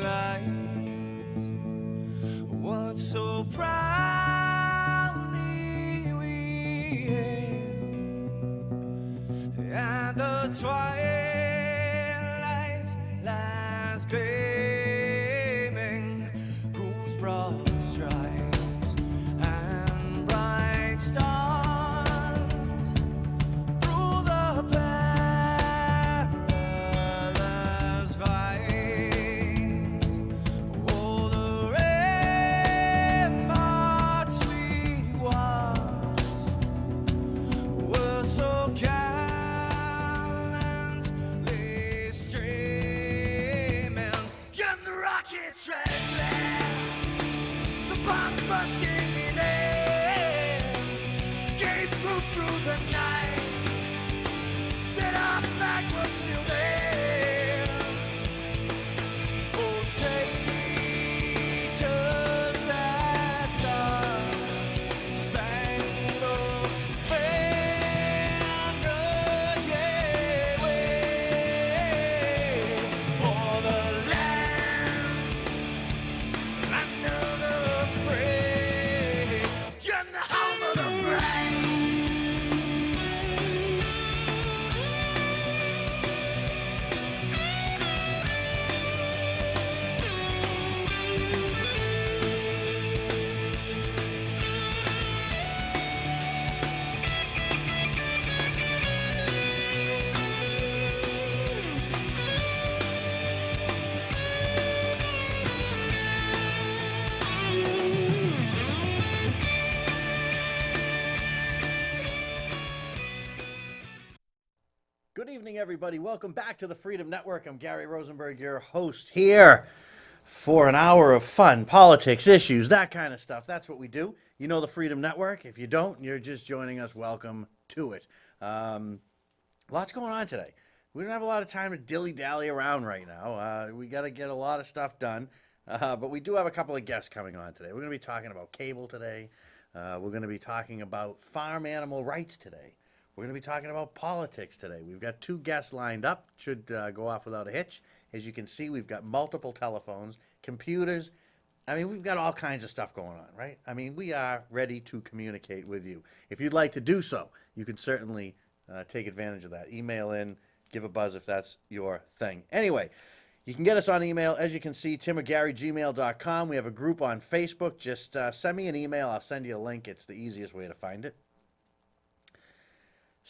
rise. What so proudly we hailed at the twilight's last gleaming, whose broad stripes and bright stars through the perilous fights, oh, the ramparts we watched were so gallantly streaming, and the rockets red glare, the bombs bursting in air, gave proof through the night that our flag was still there. Oh, say, does that star-spangled banner yet wave o'er the land under the fray, and the home of the brave? Good evening, everybody. Welcome back to the Freedom Network. I'm Gary Rosenberg, your host here for an hour of fun, politics, issues, that kind of stuff. That's what we do. You know the Freedom Network. If you don't, you're just joining us. Welcome to it. Lots going on today. We don't have a lot of time to dilly-dally around right now. We got to get a lot of stuff done, but we do have a couple of guests coming on today. We're going to be talking about cable today. We're going to be talking about farm animal rights today. We're going to be talking about politics today. We've got two guests lined up. Should go off without a hitch. As you can see, we've got multiple telephones, computers. I mean, we've got all kinds of stuff going on, right? I mean, we are ready to communicate with you. If you'd like to do so, you can certainly take advantage of that. Email in, give a buzz if that's your thing. Anyway, you can get us on email. As you can see, timorgarygmail.com. We have a group on Facebook. Just send me an email. I'll send you a link. It's the easiest way to find it.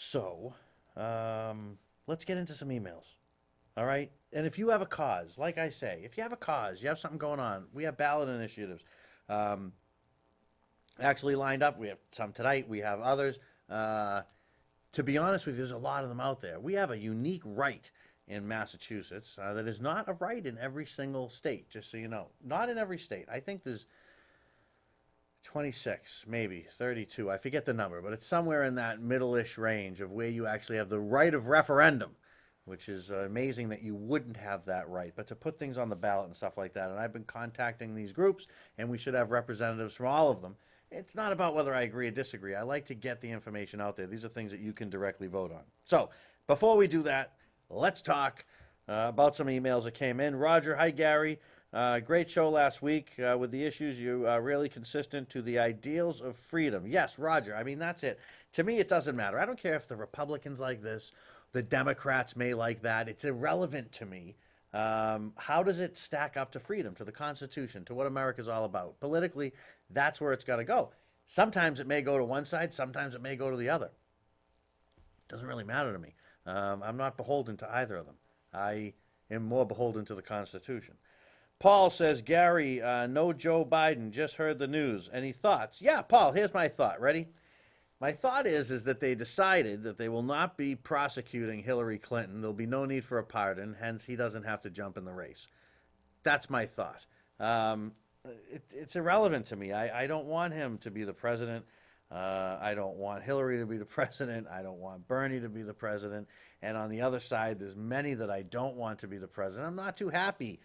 So, let's get into some emails, all right? And if you have a cause, like I say, if you have a cause, you have something going on, we have ballot initiatives actually lined up. We have some tonight. We have others. To be honest with you, there's a lot of them out there. We have a unique right in Massachusetts that is not a right in every single state, just so you know. Not in every state. I think there's 26, maybe 32. I forget the number, but it's somewhere in that middle-ish range of where you actually have the right of referendum, which is amazing that you wouldn't have that right. But to put things on the ballot and stuff like that, and I've been contacting these groups, and we should have representatives from all of them. It's not about whether I agree or disagree. I like to get the information out there. These are things that you can directly vote on. So before we do that, let's talk about some emails that came in. Roger, hi, Gary. Great show last week with the issues. You are really consistent to the ideals of freedom. Yes, Roger. I mean, that's it. To me, it doesn't matter. I don't care if the Republicans like this, the Democrats may like that. It's irrelevant to me. How does it stack up to freedom, to the Constitution, to what America's all about? Politically, that's where it's got to go. Sometimes it may go to one side. Sometimes it may go to the other. Doesn't really matter to me. I'm not beholden to either of them. I am more beholden to the Constitution. Paul says, Gary, no Joe Biden, just heard the news. Any thoughts? Yeah, Paul, here's my thought. Ready? My thought is that they decided that they will not be prosecuting Hillary Clinton. There'll be no need for a pardon, hence he doesn't have to jump in the race. That's my thought. It's irrelevant to me. I don't want him to be the president. I don't want Hillary to be the president. I don't want Bernie to be the president. And on the other side, there's many that I don't want to be the president. I'm not too happy,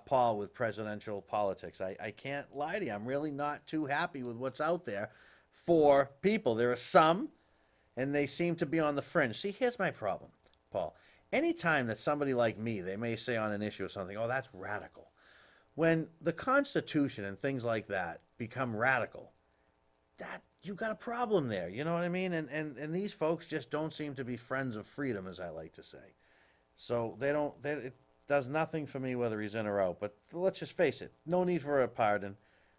Paul, with presidential politics. I can't lie to you. I'm really not too happy with what's out there for people. There are some, and they seem to be on the fringe. See, here's my problem, Paul. Anytime that somebody like me, they may say on an issue or something, oh, that's radical. when the Constitution and things like that become radical, that you got a problem there. You know what I mean? And these folks just don't seem to be friends of freedom, as I like to say. So they don't. It does nothing for me whether he's in or out. But let's just face it. No need for a pardon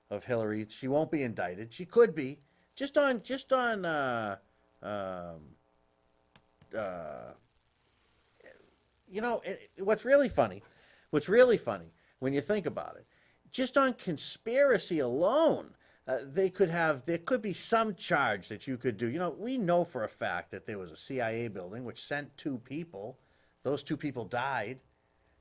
of Hillary. She won't be indicted. She could be just on. You know, what's really funny when you think about it, just on conspiracy alone, there could be some charge that you could do. You know, we know for a fact that there was a CIA building which sent two people. Those two people died.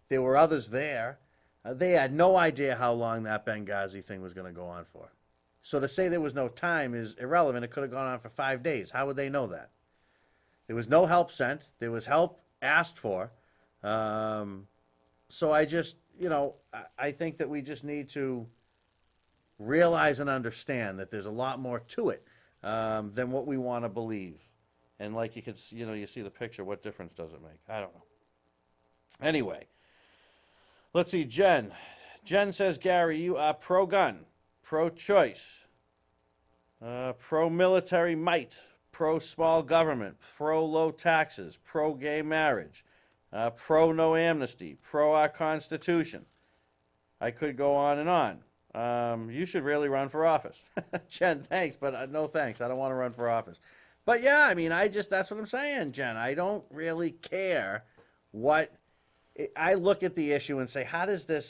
There were others there. They had no idea how long that Benghazi thing was going to go on for. So to say there was no time is irrelevant. It could have gone on for 5 days. How would they know that? There was no help sent. There was help asked for. So I just, I think that we just need to realize and understand that there's a lot more to it than what we want to believe. And like you could, you see the picture. What difference does it make? I don't know. Anyway, let's see. Jen says, Gary, you are pro-gun, pro-choice, pro-military might, pro-small government, pro-low taxes, pro-gay marriage, pro-no amnesty, pro our Constitution. I could go on and on. You should really run for office. Jen, thanks, but no thanks. I don't want to run for office. But yeah, I mean, that's what I'm saying, Jen. I don't really care what... I look at the issue and say,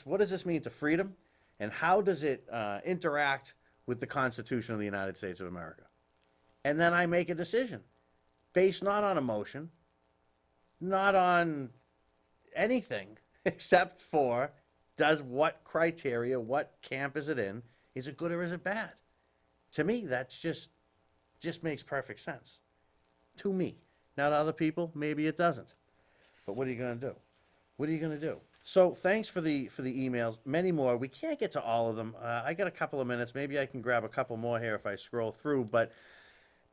what does this mean to freedom? And how does it interact with the Constitution of the United States of America? And then I make a decision based not on emotion, not on anything, except for what criteria, what camp is it in? Is it good or is it bad? To me, that's just makes perfect sense. To me. Now to other people, maybe it doesn't. But what are you going to do? What are you going to do? So thanks for the emails. Many more. We can't get to all of them. I got a couple of minutes. Maybe I can grab a couple more here if I scroll through. But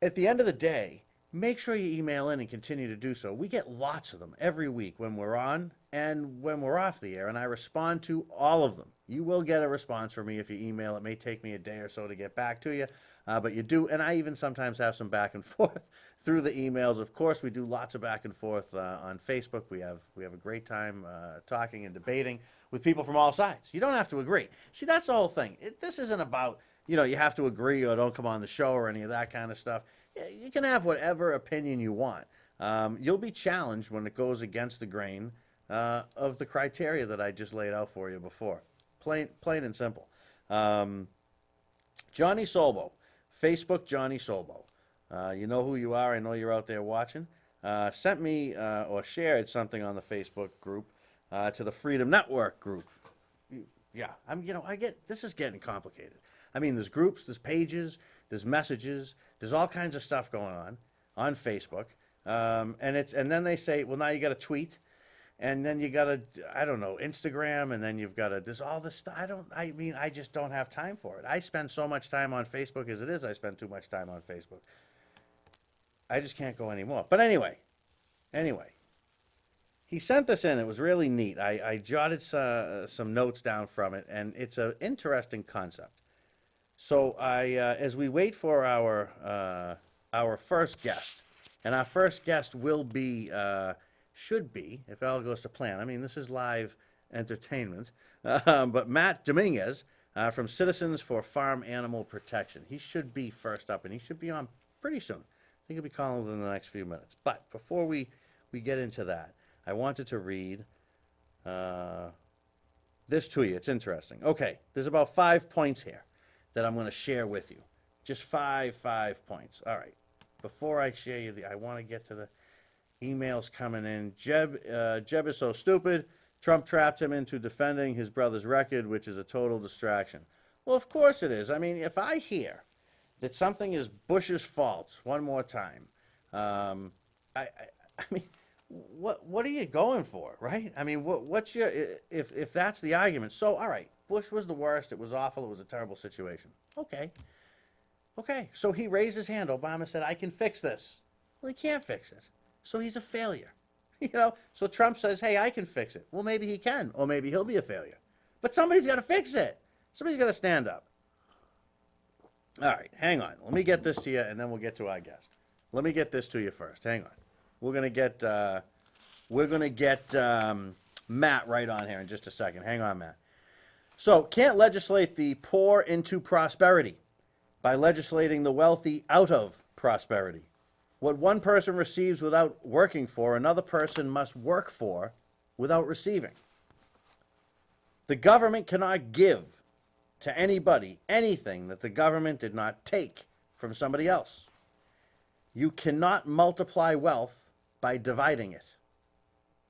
at the end of the day, make sure you email in and continue to do so. We get lots of them every week when we're on and when we're off the air, and I respond to all of them. You will get a response from me if you email. It may take me a day or so to get back to you, but you do. And I even sometimes have some back and forth through the emails. Of course, we do lots of back and forth on Facebook. We have a great time talking and debating with people from all sides. You don't have to agree. See, that's the whole thing. This isn't about, you have to agree or don't come on the show or any of that kind of stuff. You can have whatever opinion you want. You'll be challenged when it goes against the grain of the criteria that I just laid out for you before. Plain and simple. Johnny Solbo, Facebook Johnny Solbo. You know who you are. I know you're out there watching. Sent me or shared something on the Facebook group to the Freedom Network group. Yeah, this is getting complicated. I mean, there's groups, there's pages, there's messages, there's all kinds of stuff going on Facebook, and then they say, well, now you got to tweet, and then you got to, I don't know, Instagram, and then you've got to, there's all this stuff. I just don't have time for it. I spend so much time on Facebook as it is. I spend too much time on Facebook. I just can't go anymore. But anyway, he sent this in. It was really neat. I jotted some notes down from it, and it's an interesting concept. So as we wait for our first guest, and our first guest will be, should be, if all goes to plan. I mean, this is live entertainment. But Matt Dominguez from Citizens for Farm Animal Protection. He should be first up, and he should be on pretty soon. I think he'll be calling within the next few minutes. But before we get into that, I wanted to read this to you. It's interesting. Okay, there's about 5 points here that I'm going to share with you. Just five points. All right. Before I share you, I want to get to the emails coming in. Jeb is so stupid. Trump trapped him into defending his brother's record, which is a total distraction. Well, of course it is. I mean, if I hear that something is Bush's fault one more time, I mean, what are you going for, right? I mean, what's your, if that's the argument? So, all right, Bush was the worst. It was awful. It was a terrible situation. Okay. So he raised his hand. Obama said, I can fix this. Well, he can't fix it. So he's a failure. So Trump says, hey, I can fix it. Well, maybe he can, or maybe he'll be a failure. But somebody's got to fix it. Somebody's got to stand up. All right, hang on. Let me get this to you, and then we'll get to our guest. Let me get this to you first. Hang on. We're gonna get Matt right on here in just a second. Hang on, Matt. So, can't legislate the poor into prosperity by legislating the wealthy out of prosperity. What one person receives without working for, another person must work for without receiving. The government cannot give to anybody anything that the government did not take from somebody else. You cannot multiply wealth by dividing it.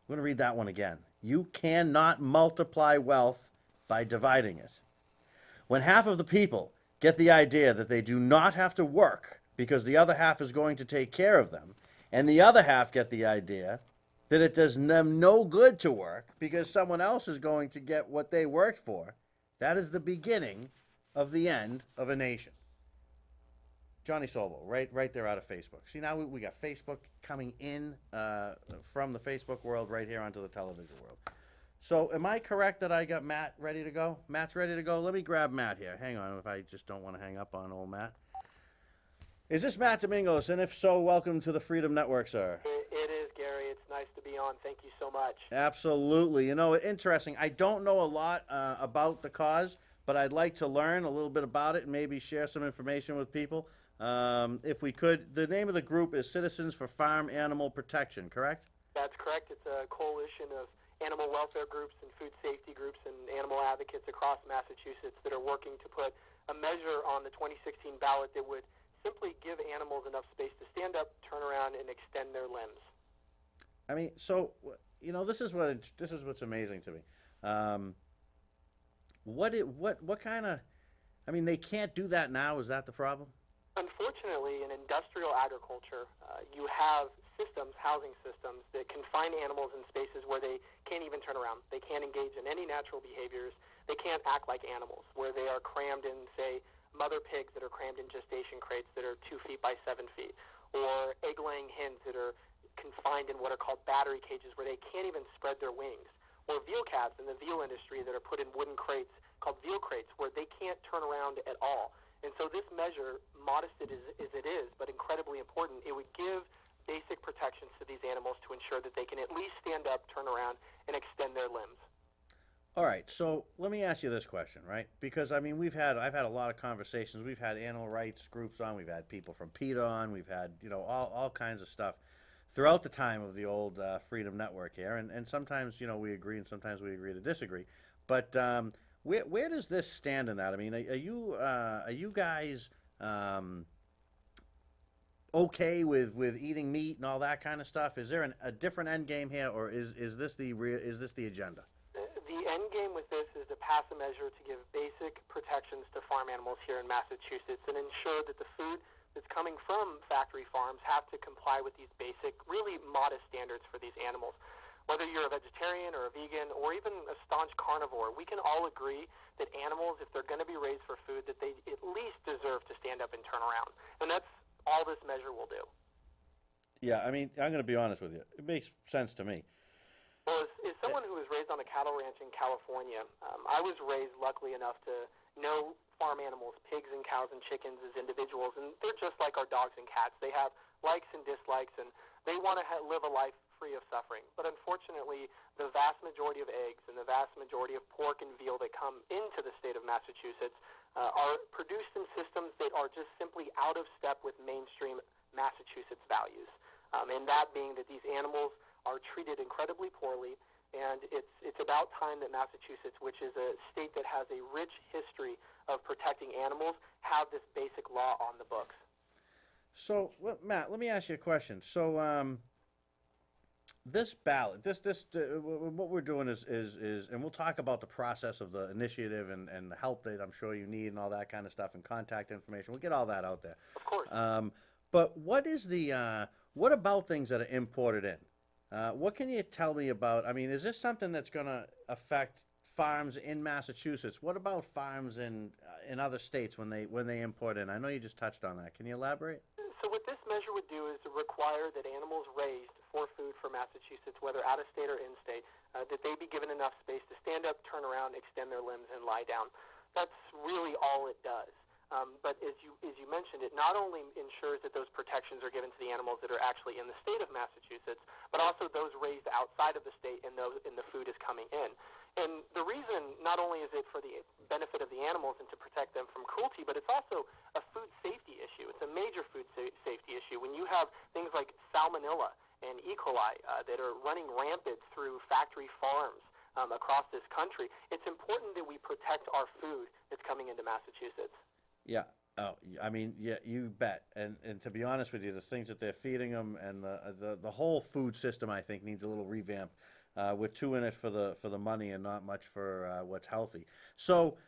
I'm going to read that one again. You cannot multiply wealth by dividing it. When half of the people get the idea that they do not have to work because the other half is going to take care of them, and the other half get the idea that it does them no good to work because someone else is going to get what they worked for, that is the beginning of the end of a nation. Johnny Solvo, right there out of Facebook. See, now we got Facebook coming in from the Facebook world right here onto the television world. So am I correct that I got Matt ready to go? Matt's ready to go? Let me grab Matt here. Hang on, if I just don't want to hang up on old Matt. Is this Matt Domingos? And if so, welcome to the Freedom Network, sir. It is, Gary. It's nice to be on. Thank you so much. Absolutely. You know, interesting. I don't know a lot about the cause, but I'd like to learn a little bit about it and maybe share some information with people. If we could, the name of the group is Citizens for Farm Animal Protection, correct? That's correct. It's a coalition of animal welfare groups and food safety groups and animal advocates across Massachusetts that are working to put a measure on the 2016 ballot that would simply give animals enough space to stand up, turn around, and extend their limbs. I mean, so you know, this is what's amazing to me. What kind of? I mean, they can't do that now. Is that the problem? Unfortunately, in industrial agriculture, you have systems, housing systems, that confine animals in spaces where they can't even turn around. They can't engage in any natural behaviors. They can't act like animals, where they are crammed in, say, mother pigs that are crammed in gestation crates that are 2 feet by 7 feet, or egg-laying hens that are confined in what are called battery cages where they can't even spread their wings, or veal calves in the veal industry that are put in wooden crates called veal crates where they can't turn around at all. And so this measure, modest as it is, but incredibly important, it would give basic protections to these animals to ensure that they can at least stand up, turn around, and extend their limbs. All right, so let me ask you this question, right? Because I mean, I've had a lot of conversations. We've had animal rights groups on. We've had people from PETA on. We've had all kinds of stuff throughout the time of the old Freedom Network here. And sometimes we agree, and sometimes we agree to disagree. But where does this stand in that? I mean, are you guys okay with eating meat and all that kind of stuff? Is there a different end game here, or is this the agenda? The end game with this is to pass a measure to give basic protections to farm animals here in Massachusetts and ensure that the food that's coming from factory farms have to comply with these basic, really modest standards for these animals. Whether you're a vegetarian or a vegan or even a staunch carnivore, we can all agree that animals, if they're going to be raised for food, that they at least deserve to stand up and turn around. And that's all this measure will do. Yeah, I mean, I'm going to be honest with you. It makes sense to me. Well, as someone who was raised on a cattle ranch in California, I was raised luckily enough to know farm animals, pigs and cows and chickens, as individuals, and they're just like our dogs and cats. They have likes and dislikes, and they want to live a life free of suffering. But unfortunately, the vast majority of eggs and the vast majority of pork and veal that come into the state of Massachusetts are produced in systems that are just simply out of step with mainstream Massachusetts values. And that being that these animals are treated incredibly poorly, and it's about time that Massachusetts, which is a state that has a rich history of protecting animals, have this basic law on the books. So, Matt, let me ask you a question. So, this ballot, what we're doing is, and we'll talk about the process of the initiative and the help that I'm sure you need and all that kind of stuff and contact information. We'll get all that out there. Of course. But what about things that are imported in? What can you tell me about? I mean, is this something that's going to affect farms in Massachusetts? What about farms in other states when they import in? I know you just touched on that. Can you elaborate? So what this measure would do is to require that animals raised for food for Massachusetts, whether out of state or in state, that they be given enough space to stand up, turn around, extend their limbs, and lie down. That's really all it does. But as you mentioned, it not only ensures that those protections are given to the animals that are actually in the state of Massachusetts, but also those raised outside of the state and the food is coming in. And the reason, not only is it for the benefit of the animals and to protect them from cruelty, but it's also a food safety issue. It's a major food safety issue. When you have things like salmonella and E. coli that are running rampant through factory farms across this country, it's important that we protect our food that's coming into Massachusetts. Yeah. Oh, I mean, yeah, you bet. And to be honest with you, the things that they're feeding them and the whole food system, I think, needs a little revamp. With too in it for the money and not much for what's healthy. So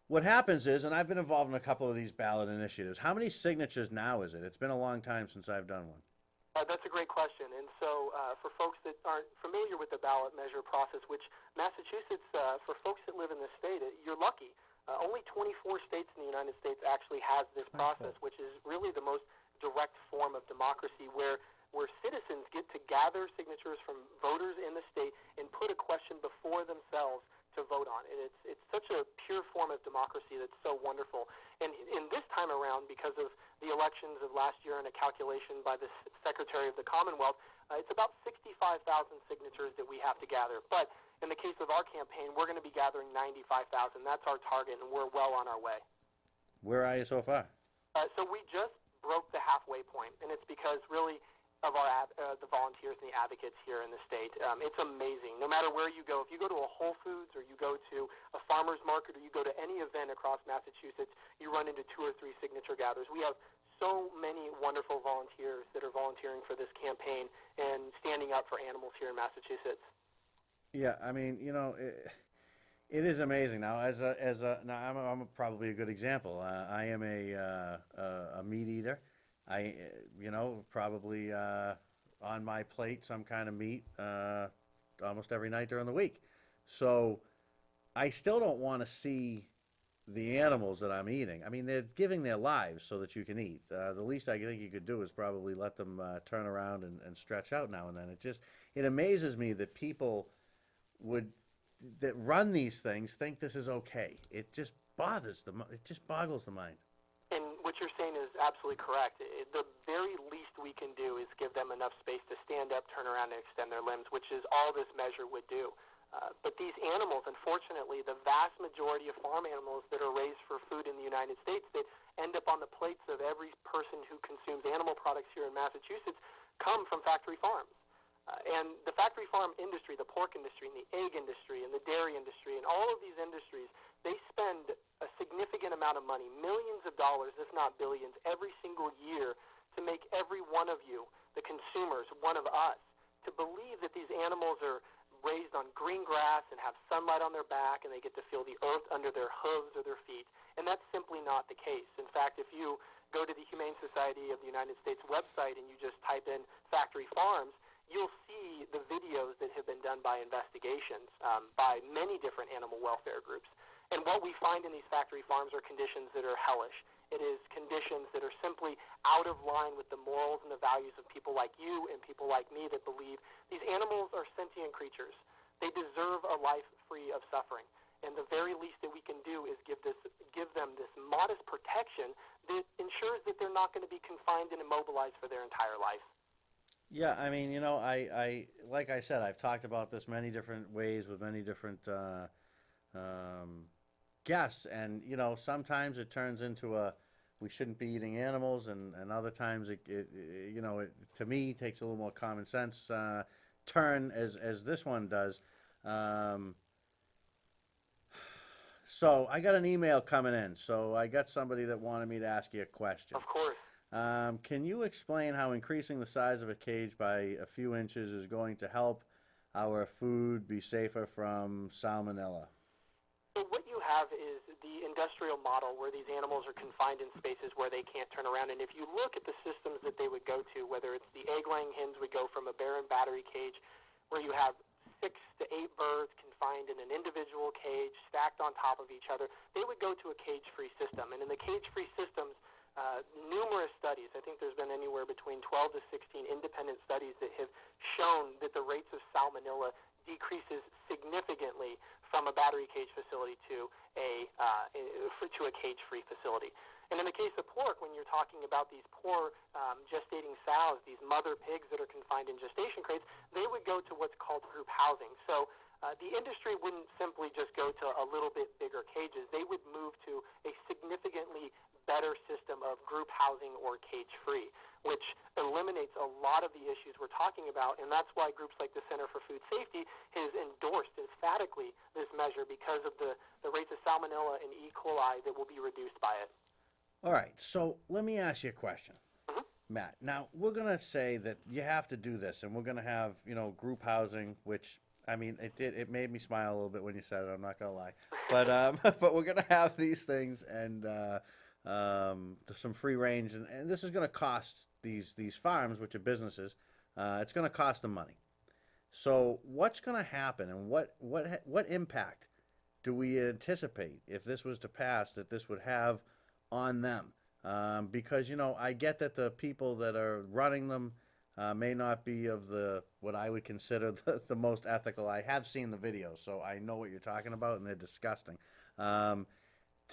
what happens is, and I've been involved in a couple of these ballot initiatives. How many signatures now is it? It's been a long time since I've done one. That's a great question. And so for folks that aren't familiar with the ballot measure process, which Massachusetts, for folks that live in the state, you're lucky. Only 24 states in the United States actually has this process, which is really the most direct form of democracy where citizens get to gather signatures from voters in the state and put a question before themselves to vote on. And it's such a pure form of democracy that's so wonderful. And in this time around, because of the elections of last year and a calculation by the Secretary of the Commonwealth, it's about 65,000 signatures that we have to gather. But in the case of our campaign, we're going to be gathering 95,000. That's our target, and we're well on our way. Where are you so far? So we just broke the halfway point, and it's because really of the volunteers and the advocates here in the state. It's amazing. No matter where you go, if you go to a Whole Foods or you go to a farmer's market or you go to any event across Massachusetts, you run into 2 or 3 signature gatherers. We have so many wonderful volunteers that are volunteering for this campaign and standing up for animals here in Massachusetts. Yeah, I mean, you know, it is amazing. Now, now I'm probably a good example. I am a meat eater. Probably on my plate some kind of meat almost every night during the week. So I still don't want to see the animals that I'm eating. I mean, they're giving their lives so that you can eat. The least I think you could do is probably let them turn around and stretch out now and then. It amazes me that people that run these things think this is okay. It just boggles the mind. And what you're saying is absolutely correct. The very least we can do is give them enough space to stand up, turn around, and extend their limbs, which is all this measure would do. But these animals, unfortunately, the vast majority of farm animals that are raised for food in the United States that end up on the plates of every person who consumes animal products here in Massachusetts come from factory farms. And the factory farm industry, the pork industry, and the egg industry, and the dairy industry, and all of these industries, they spend a significant amount of money, millions of dollars, if not billions, every single year to make every one of you, the consumers, one of us, to believe that these animals are raised on green grass and have sunlight on their back and they get to feel the earth under their hooves or their feet. And that's simply not the case. In fact, if you go to the Humane Society of the United States website and you just type in factory farms, you'll see the videos that have been done by investigations by many different animal welfare groups. And what we find in these factory farms are conditions that are hellish. It is conditions that are simply out of line with the morals and the values of people like you and people like me that believe these animals are sentient creatures. They deserve a life free of suffering. And the very least that we can do is give them this modest protection that ensures that they're not going to be confined and immobilized for their entire life. Yeah, I mean, I like I said, I've talked about this many different ways with many different guests, and sometimes it turns into we shouldn't be eating animals, and other times it to me takes a little more common sense turn as this one does. So I got an email coming in, so I got somebody that wanted me to ask you a question. Of course. Can you explain how increasing the size of a cage by a few inches is going to help our food be safer from salmonella? So what you have is the industrial model where these animals are confined in spaces where they can't turn around. And if you look at the systems that they would go to, whether it's the egg-laying hens would go from a barren battery cage where you have 6 to 8 birds confined in an individual cage stacked on top of each other, they would go to a cage-free system. And in the cage-free systems, numerous studies. I think there's been anywhere between 12 to 16 independent studies that have shown that the rates of salmonella decreases significantly from a battery cage facility to a cage-free facility. And in the case of pork, when you're talking about these poor gestating sows, these mother pigs that are confined in gestation crates, they would go to what's called group housing. So the industry wouldn't simply just go to a little bit bigger cages. They would move to a significantly better system of group housing or cage-free, which eliminates a lot of the issues we're talking about, and that's why groups like the Center for Food Safety has endorsed emphatically this measure because of the rates of salmonella and E. coli that will be reduced by it. All right, so let me ask you a question, Matt. Now, we're going to say that you have to do this, and we're going to have, group housing, which, I mean, it made me smile a little bit when you said it, I'm not going to lie. But but we're going to have these things and some free range, and this is going to cost these farms, which are businesses, it's going to cost them money. So what's going to happen, and what impact do we anticipate if this was to pass that this would have on them? Because I get that the people that are running them may not be of what I would consider the most ethical. I have seen the videos, so I know what you're talking about, and they're disgusting.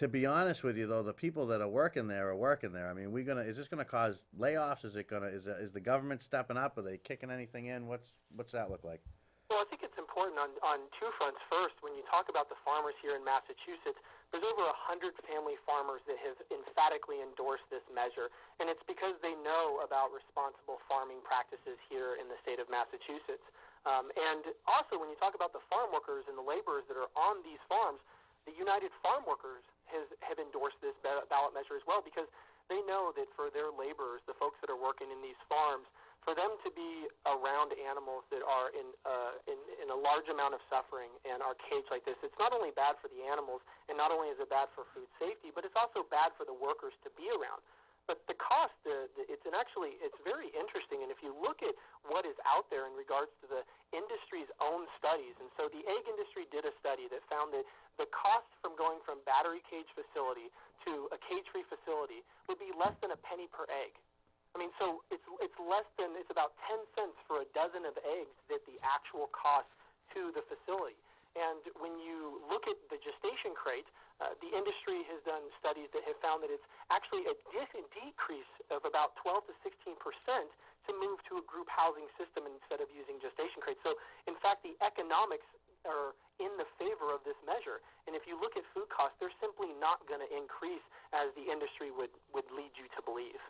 To be honest with you, though, the people that are working there. I mean, is this gonna cause layoffs? Is the government stepping up? Are they kicking anything in? What's that look like? Well, I think it's important on two fronts. First, when you talk about the farmers here in Massachusetts, there's over 100 family farmers that have emphatically endorsed this measure, and it's because they know about responsible farming practices here in the state of Massachusetts. And also, when you talk about the farm workers and the laborers that are on these farms, the United Farm Workers have endorsed this ballot measure as well, because they know that for their laborers, the folks that are working in these farms, for them to be around animals that are in a large amount of suffering and are caged like this, it's not only bad for the animals, and not only is it bad for food safety, but it's also bad for the workers to be around. But the cost, it's very interesting. And if you look at what is out there in regards to the industry's own studies, and so the egg industry did a study that found that the cost from going from battery cage facility to a cage-free facility would be less than a penny per egg. I mean, so it's about 10 cents for a dozen of eggs that the actual cost to the facility. And when you look at the gestation crate, the industry has done studies that have found that it's actually a decrease of about 12 to 16% to move to a group housing system instead of using gestation crates. So, in fact, the economics are in the favor of this measure. And if you look at food costs, they're simply not going to increase as the industry would lead you to believe.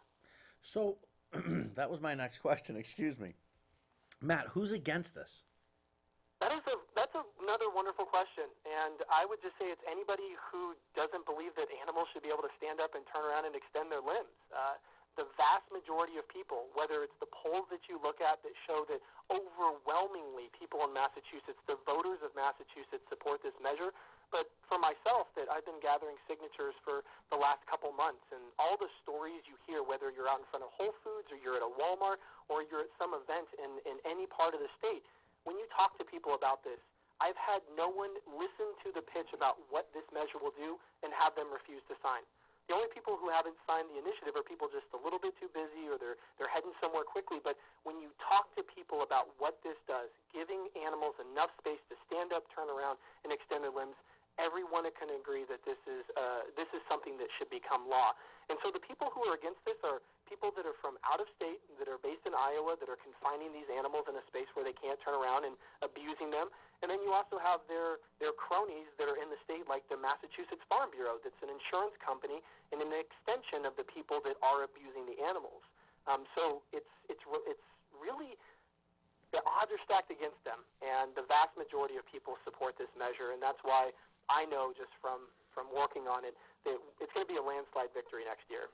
So that was my next question. Excuse me, Matt. Who's against this? That's another wonderful question, and I would just say it's anybody who doesn't believe that animals should be able to stand up and turn around and extend their limbs. The vast majority of people, whether it's the polls that you look at that show that overwhelmingly people in Massachusetts, the voters of Massachusetts, support this measure. But for myself, that I've been gathering signatures for the last couple months, and all the stories you hear, whether you're out in front of Whole Foods or you're at a Walmart or you're at some event in any part of the state, when you talk to people about this, I've had no one listen to the pitch about what this measure will do and have them refuse to sign. The only people who haven't signed the initiative are people just a little bit too busy, or they're heading somewhere quickly. But when you talk to people about what this does, giving animals enough space to stand up, turn around, and extend their limbs, everyone can agree that this is something that should become law. And so the people who are against this are people that are from out of state, that are based in Iowa, that are confining these animals in a space where they can't turn around and abusing them. And then you also have their cronies that are in the state, like the Massachusetts Farm Bureau, that's an insurance company and an extension of the people that are abusing the animals. So it's really, the odds are stacked against them, and the vast majority of people support this measure, and that's why I know just from working on it that it's going to be a landslide victory next year.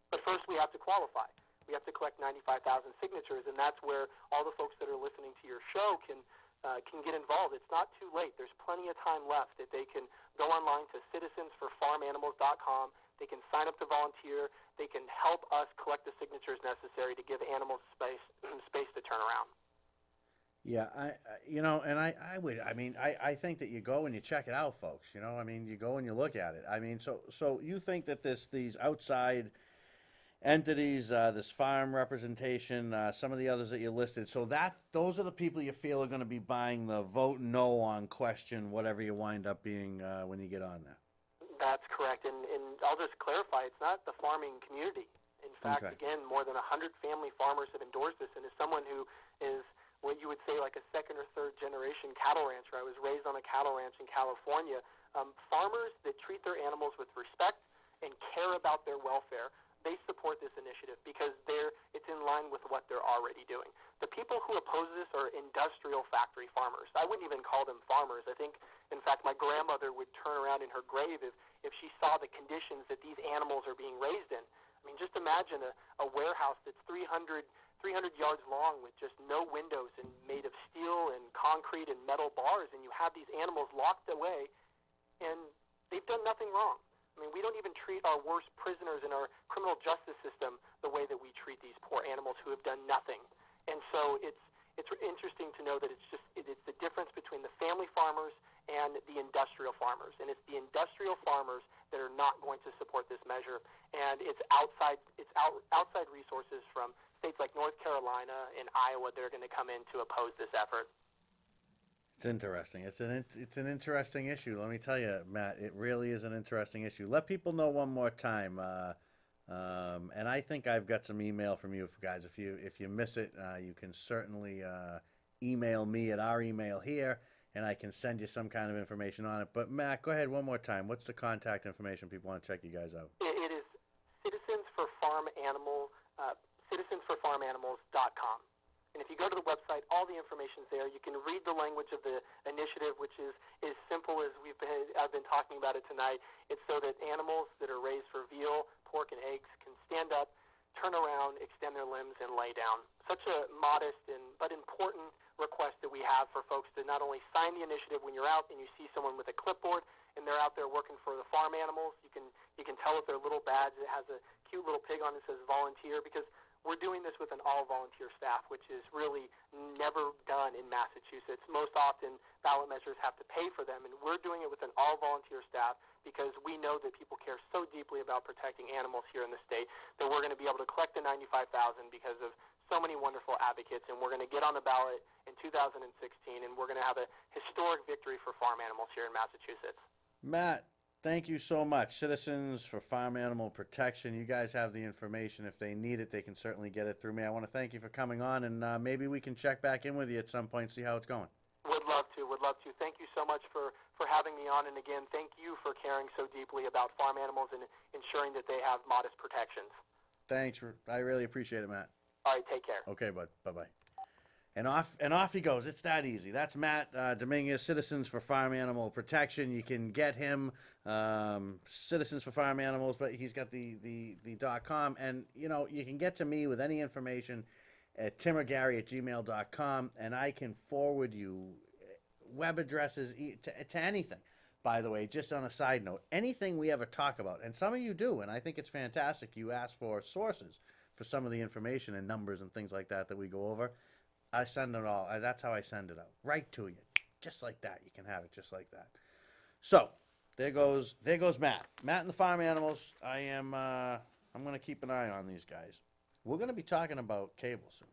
But first we have to qualify. We have to collect 95,000 signatures, and that's where all the folks that are listening to your show can get involved. It's not too late. There's plenty of time left that they can go online to citizensforfarmanimals.com. They can sign up to volunteer. They can help us collect the signatures necessary to give animals space to turn around. Yeah, I think that you go and you check it out, folks. You go and you look at it. I mean, so you think that these outside entities, this farm representation, some of the others that you listed. So those are the people you feel are going to be buying the vote no on question, whatever you wind up being when you get on there. That's correct, and I'll just clarify, it's not the farming community. In fact, Okay. again, more than 100 family farmers have endorsed this, and as someone who is what you would say like a second or third generation cattle rancher, I was raised on a cattle ranch in California, farmers that treat their animals with respect and care about their welfare, they support this initiative because it's in line with what they're already doing. The people who oppose this are industrial factory farmers. I wouldn't even call them farmers. I think, in fact, my grandmother would turn around in her grave if she saw the conditions that these animals are being raised in. I mean, just imagine a warehouse that's 300 yards long with just no windows and made of steel and concrete and metal bars, and you have these animals locked away, and they've done nothing wrong. I mean, we don't even treat our worst prisoners in our criminal justice system the way that we treat these poor animals who have done nothing. And so it's interesting to know that it's the difference between the family farmers and the industrial farmers. And it's the industrial farmers that are not going to support this measure. And it's outside resources from states like North Carolina and Iowa that are going to come in to oppose this effort. It's interesting. It's an interesting issue. Let me tell you, Matt, it really is an interesting issue. Let people know one more time. And I think I've got some email from you guys. If you miss it, you can certainly email me at our email here, and I can send you some kind of information on it. But Matt, go ahead one more time. What's the contact information people want to check you guys out? It is citizensforfarmanimals.com. And if you go to the website, all the information's there. You can read the language of the initiative, which is as simple as I've been talking about it tonight. It's so that animals that are raised for veal, pork, and eggs can stand up, turn around, extend their limbs, and lay down. Such a modest but important request that we have for folks to not only sign the initiative when you're out and you see someone with a clipboard and they're out there working for the farm animals. You can tell with their little badge it has a cute little pig on it that says volunteer, because we're doing this with an all-volunteer staff, which is really never done in Massachusetts. Most often, ballot measures have to pay for them, and we're doing it with an all-volunteer staff because we know that people care so deeply about protecting animals here in the state that we're going to be able to collect the $95,000 because of so many wonderful advocates, and we're going to get on the ballot in 2016, and we're going to have a historic victory for farm animals here in Massachusetts. Matt, thank you so much. Citizens for Farm Animal Protection. You guys have the information. If they need it, they can certainly get it through me. I want to thank you for coming on, and maybe we can check back in with you at some point, see how it's going. Would love to. Thank you so much for having me on, and again, thank you for caring so deeply about farm animals and ensuring that they have modest protections. Thanks. I really appreciate it, Matt. All right, take care. Okay, bud. Bye-bye. And off he goes. It's that easy. That's Matt Dominguez, Citizens for Farm Animal Protection. You can get him, Citizens for Farm Animals, but he's got the .com. And, you can get to me with any information at timorgary@gmail.com, and I can forward you web addresses to anything. By the way, just on a side note, anything we ever talk about, and some of you do, and I think it's fantastic, you ask for sources for some of the information and numbers and things like that we go over. I send it all. That's how I send it out, right to you, just like that. You can have it just like that. So there goes Matt. Matt and the farm animals. I'm going to keep an eye on these guys. We're going to be talking about cable soon.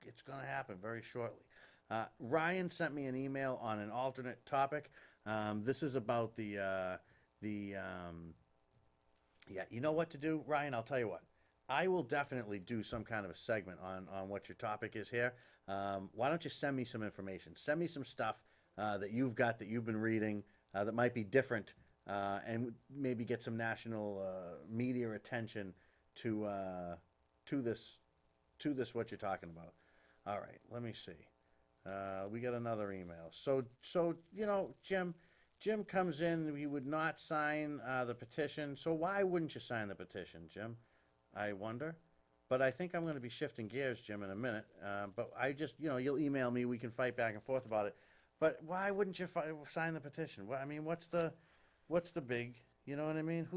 It's going to happen very shortly. Ryan sent me an email on an alternate topic. This is about yeah. You know what to do, Ryan? I'll tell you what. I will definitely do some kind of a segment on what your topic is here. Why don't you send me some information? Send me some stuff that you've got, that you've been reading, that might be different, and maybe get some national media attention to this what you're talking about. All right, let me see. We got another email. So Jim comes in. He would not sign the petition. So why wouldn't you sign the petition, Jim? I wonder. But I think I'm going to be shifting gears, Jim, in a minute. But I just, you'll email me. We can fight back and forth about it. But why wouldn't you sign the petition? Well, I mean, what's the big? You know what I mean?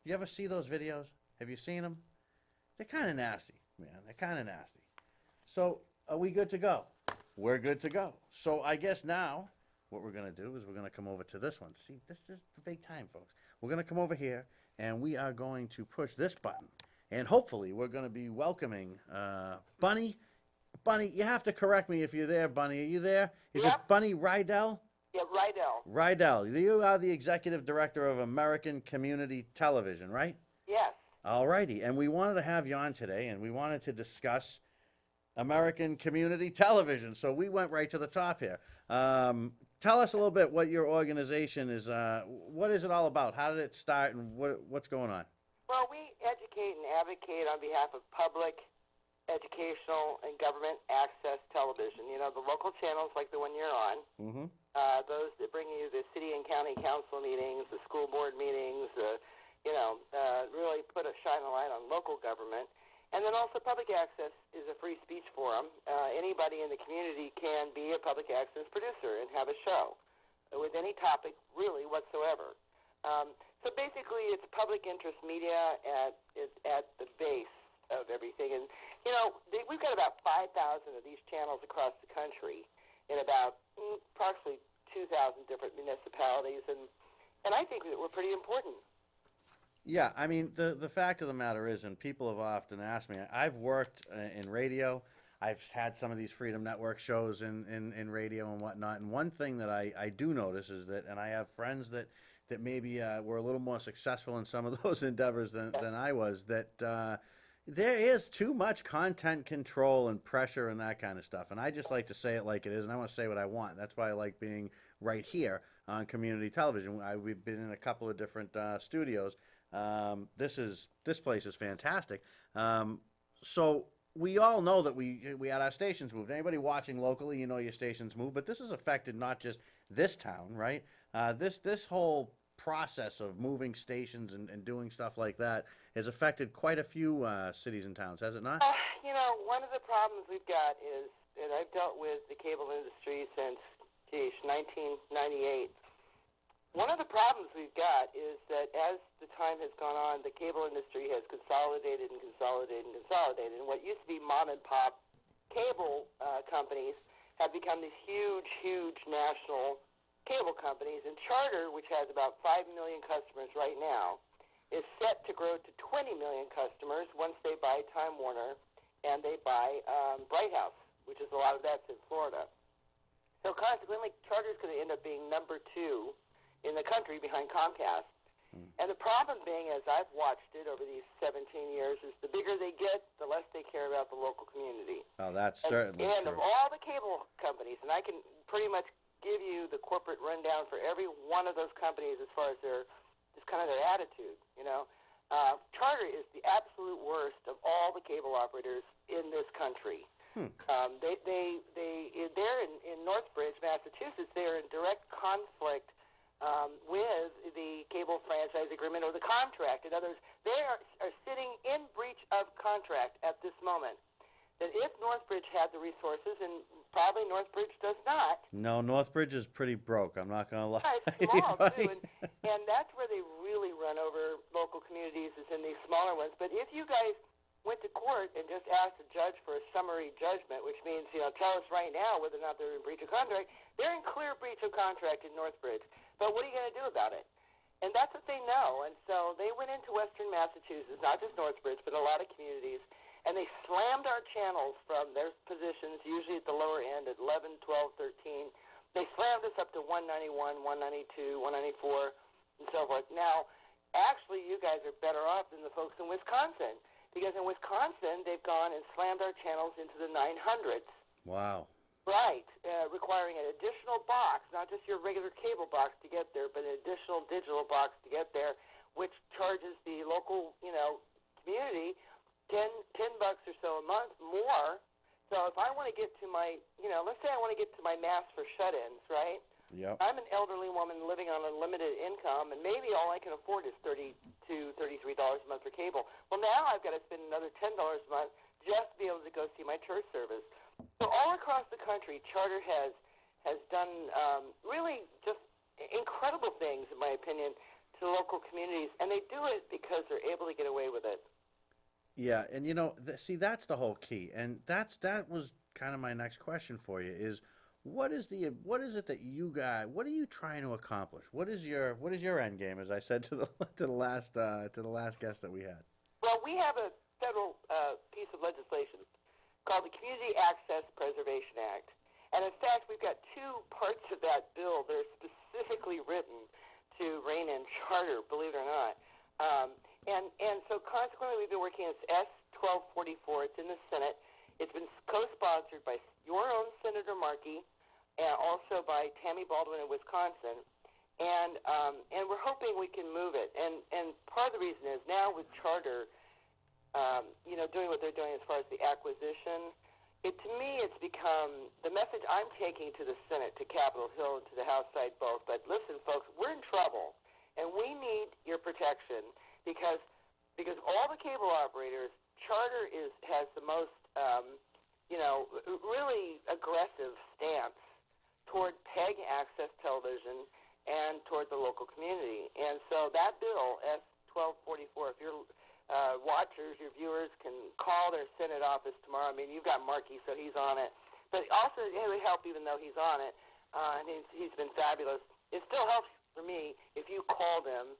You ever see those videos? Have you seen them? They're kind of nasty, man. They're kind of nasty. So are we good to go? We're good to go. So I guess now what we're going to do is we're going to come over to this one. See, this is the big time, folks. We're going to come over here, and we are going to push this button. And hopefully we're going to be welcoming Bunny. Bunny, you have to correct me if you're there, Bunny. Are you there? Is it Yep. Bunny Rydell? Yeah, Rydell. Rydell, you are the executive director of American Community Television, right? Yes. All righty. And we wanted to have you on today, and we wanted to discuss American Community Television. So we went right to the top here. Tell us a little bit what your organization is. What is it all about? How did it start, and what's going on? Well, we educate and advocate on behalf of public, educational, and government access television. You know, the local channels like the one you're on, Mm-hmm. those that bring you the city and county council meetings, the school board meetings, really put a shine a light on local government. And then also public access is a free speech forum. Anybody in the community can be a public access producer and have a show with any topic really whatsoever. So basically it's public interest media at the base of everything. And, you know, we've got about 5,000 of these channels across the country in about approximately 2,000 different municipalities. And I think that we're pretty important. Yeah, I mean, the fact of the matter is, and people have often asked me, I've worked in radio. I've had some of these Freedom Network shows in radio and whatnot. And one thing that I do notice is that, and I have friends that maybe were a little more successful in some of those endeavors than I was, that there is too much content control and pressure and that kind of stuff. And I just like to say it like it is, and I want to say what I want. That's why I like being right here on community television. We've been in a couple of different studios. This place is fantastic. So we all know that we had our stations moved. Anybody watching locally, you know your stations moved, but this has affected not just this town, right? This whole process of moving stations and doing stuff like that has affected quite a few cities and towns, has it not? You know, one of the problems we've got is, and I've dealt with the cable industry since, 1998. One of the problems we've got is that as the time has gone on, the cable industry has consolidated and consolidated and consolidated. And what used to be mom and pop cable companies have become these huge, huge national cable companies. And Charter, which has about 5 million customers right now, is set to grow to 20 million customers once they buy Time Warner and they buy Bright House, which is a lot of that's in Florida. So consequently, Charter is going to end up being number 2 in the country behind Comcast. And the problem being, as I've watched it over these 17 years, is the bigger they get, the less they care about the local community. Oh, that's certainly And true. of all the cable companies, and I can pretty much give you the corporate rundown for every one of those companies as far as their attitude, you know. Charter is the absolute worst of all the cable operators in this country. They're in Northbridge, Massachusetts. They're in direct conflict with the cable franchise agreement or the contract. In other words, they are sitting in breach of contract at this moment. That if Northbridge had the resources, and probably Northbridge does not. No, Northbridge is pretty broke. I'm not going to lie. It's small too, and that's where they really run over local communities, is in these smaller ones. But if you guys went to court and just asked the judge for a summary judgment, which means, you know, tell us right now whether or not they're in breach of contract, they're in clear breach of contract in Northbridge. But what are you going to do about it? And that's what they know. And so they went into Western Massachusetts, not just Northbridge, but a lot of communities, and they slammed our channels from their positions, usually at the lower end at 11, 12, 13. They slammed us up to 191, 192, 194, and so forth. Now, actually, you guys are better off than the folks in Wisconsin, because in Wisconsin, they've gone and slammed our channels into the 900s. Wow. Right, requiring an additional box, not just your regular cable box to get there, but an additional digital box to get there, which charges the local, you know, community $10 or so a month more. So if I want to get to my, you know, let's say I want to get to my mass for shut-ins, right? Yep. I'm an elderly woman living on a limited income, and maybe all I can afford is $32, $33 a month for cable. Well, now I've got to spend another $10 a month just to be able to go see my church service. So all across the country, Charter has done really just incredible things, in my opinion, to local communities, and they do it because they're able to get away with it. Yeah, and you know, see, that's the whole key, and that was kind of my next question for you is, what is it that you got? What are you trying to accomplish? What is your end game? As I said to the last guest that we had. Well, we have a federal piece of legislation called the Community Access Preservation Act. And in fact, we've got two parts of that bill that are specifically written to rein in charter, believe it or not. And so consequently, we've been working, it's S-1244. It's in the Senate. It's been co-sponsored by your own Senator Markey and also by Tammy Baldwin in Wisconsin. And we're hoping we can move it. And part of the reason is now with charter, doing what they're doing as far as the acquisition, to me, it's become the message I'm taking to the Senate, to Capitol Hill, and to the House side both. But listen, folks, we're in trouble, and we need your protection because all the cable operators, Charter has the most, really aggressive stance toward PEG access television and toward the local community. And so that bill, S-1244, if you're watchers, your viewers can call their Senate office tomorrow. I mean, you've got Markey, so he's on it. But also, it would help even though he's on it, and he's been fabulous. It still helps for me if you call them,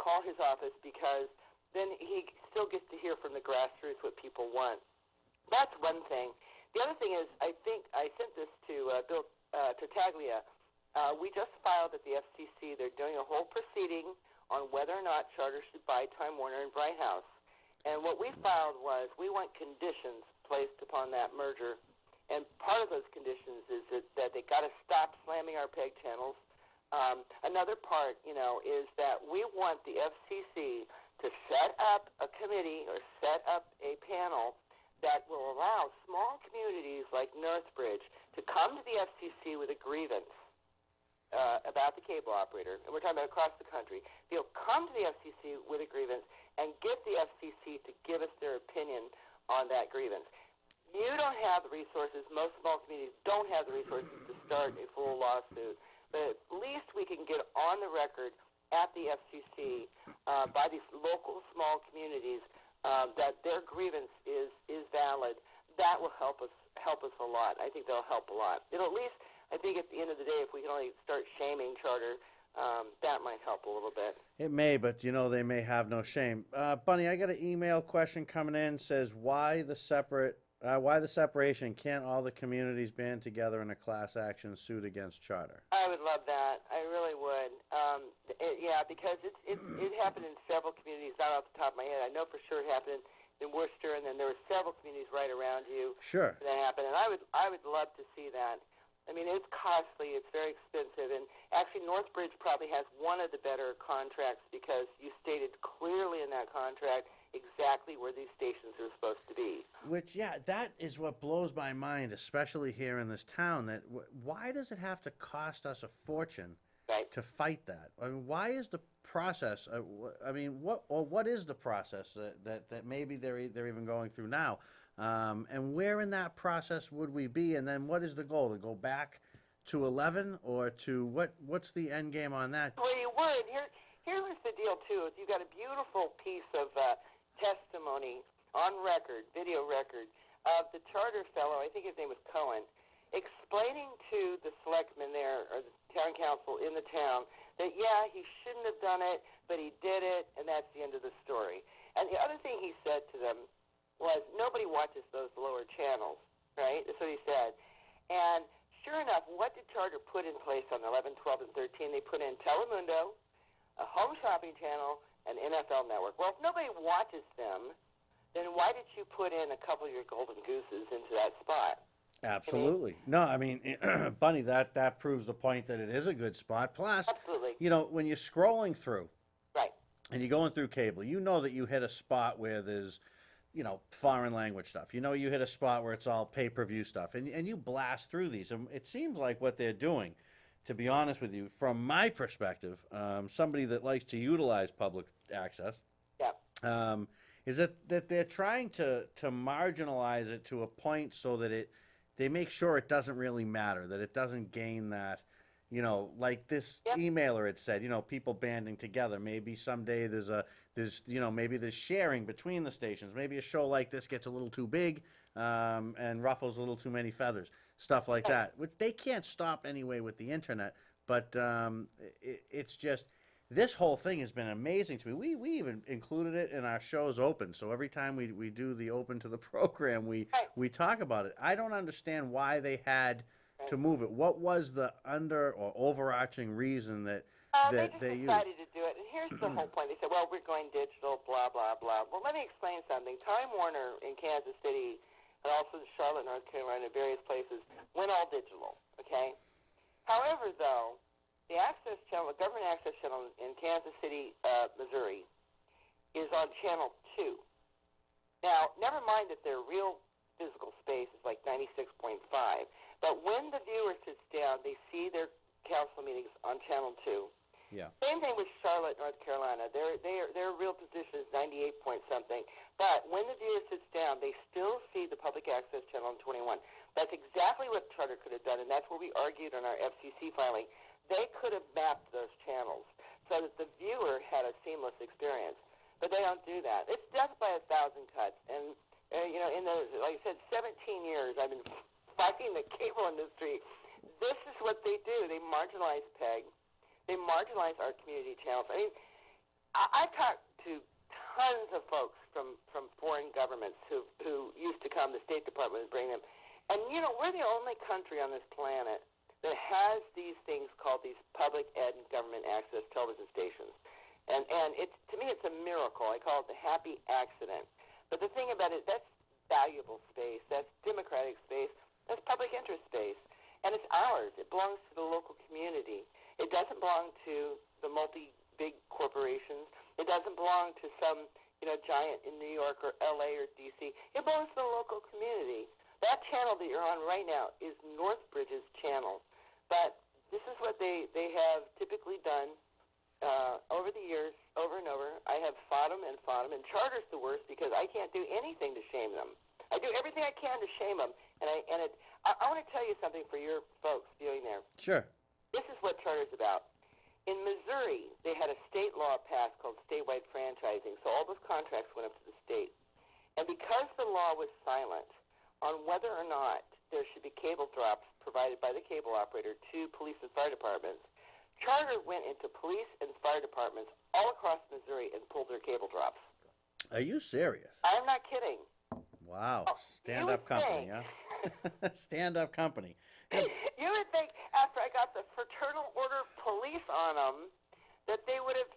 call his office, because then he still gets to hear from the grassroots what people want. That's one thing. The other thing is, I think I sent this to Bill Tartaglia. We just filed at the FCC. They're doing a whole proceeding on whether or not Charter should buy Time Warner and Bright House. And what we filed was we want conditions placed upon that merger. And part of those conditions is that they got to stop slamming our PEG channels. Another part, is that we want the FCC to set up a committee or set up a panel that will allow small communities like Northbridge to come to the FCC with a grievance about the cable operator, and we're talking about across the country. They'll come to the FCC with a grievance and get the FCC to give us their opinion on that grievance. You don't have the resources, most small communities don't have the resources to start a full lawsuit, but at least we can get on the record at the FCC by these local small communities that their grievance is valid. That will help us a lot. I think that'll help a lot. It'll at least, I think at the end of the day, if we can only start shaming Charter, that might help a little bit. It may, but they may have no shame. Bunny, I got an email question coming in. Says why the separation? Can't all the communities band together in a class action suit against Charter? I would love that. I really would. Because it happened in several communities. Not off the top of my head. I know for sure it happened in Worcester, and then there were several communities right around you. Sure. That happened, and I would love to see that. I mean, it's costly, it's very expensive, and actually Northbridge probably has one of the better contracts because you stated clearly in that contract exactly where these stations are supposed to be. Which, that is what blows my mind, especially here in this town, that why does it have to cost us a fortune to fight that? I mean, why is the process, what is the process that maybe they're even going through now? And where in that process would we be? And then what is the goal? To go back to 11 or to what's the end game on that? Well, you would. Here was the deal, too. You got a beautiful piece of testimony on record, video record, of the charter fellow, I think his name was Cohen, explaining to the selectmen there, or the town council in the town, that, he shouldn't have done it, but he did it, and that's the end of the story. And the other thing he said to them was, nobody watches those lower channels, right? That's what he said. And sure enough, what did Charter put in place on 11, 12, and 13? They put in Telemundo, a home shopping channel, an NFL network. Well, if nobody watches them, then why did you put in a couple of your golden gooses into that spot? Absolutely. No, I mean, Bunny, that proves the point that it is a good spot. Plus, Absolutely. When you're scrolling through, Right. and you're going through cable, that you hit a spot where there's, foreign language stuff. You hit a spot where it's all pay-per-view stuff, and you blast through these. And it seems like what they're doing, to be honest with you, from my perspective, somebody that likes to utilize public access, is that they're trying to marginalize it to a point so that they make sure it doesn't really matter, that it doesn't gain that, like this emailer had said, people banding together. Maybe someday maybe there's sharing between the stations. Maybe a show like this gets a little too big and ruffles a little too many feathers. stuff like that, which they can't stop anyway with the internet. But it's just this whole thing has been amazing to me. We even included it in our show's open. So every time we do the open to the program, we talk about it. I don't understand why they had to move it. What was the under or overarching reason that they used? decided to do it, and here's the whole point. They said, well, we're going digital, blah, blah, blah. Well, let me explain something. Time Warner in Kansas City and also in Charlotte, North Carolina, various places, went all digital, okay? However, though, the access channel, the government access channel in Kansas City, Missouri, is on Channel 2. Now, never mind that their real physical space is like 96.5, but when the viewer sits down, they see their council meetings on Channel 2. Yeah. Same thing with Charlotte, North Carolina. Their real position is 98 point something, but when the viewer sits down, they still see the public access channel on 21. That's exactly what Charter could have done, and that's what we argued in our FCC filing. They could have mapped those channels so that the viewer had a seamless experience, but they don't do that. It's death by 1,000 cuts, and in the, like I said, 17 years I've been fighting the cable industry. This is what they do. They marginalize PEG. They marginalize our community channels. I mean, I talked to tons of folks from foreign governments who used to come, the State Department would bring them. And, we're the only country on this planet that has these things called these public ed and government access television stations. And it's, to me, it's a miracle. I call it the happy accident. But the thing about it, that's valuable space. That's democratic space. That's public interest space. And it's ours. It belongs to the local community. It doesn't belong to the multi-big corporations. It doesn't belong to some, giant in New York or L.A. or D.C. It belongs to the local community. That channel that you're on right now is Northbridge's channel. But this is what they have typically done over the years, over and over. I have fought them, and Charter's the worst because I can't do anything to shame them. I do everything I can to shame them. I want to tell you something for your folks viewing there. Sure. This is what Charter's about. In Missouri, they had a state law passed called statewide franchising, so all those contracts went up to the state. And because the law was silent on whether or not there should be cable drops provided by the cable operator to police and fire departments, Charter went into police and fire departments all across Missouri and pulled their cable drops. Are you serious? I'm not kidding. Wow. Stand-up company, huh? Stand-up company. You would think after I got the fraternal order police on them that they would have,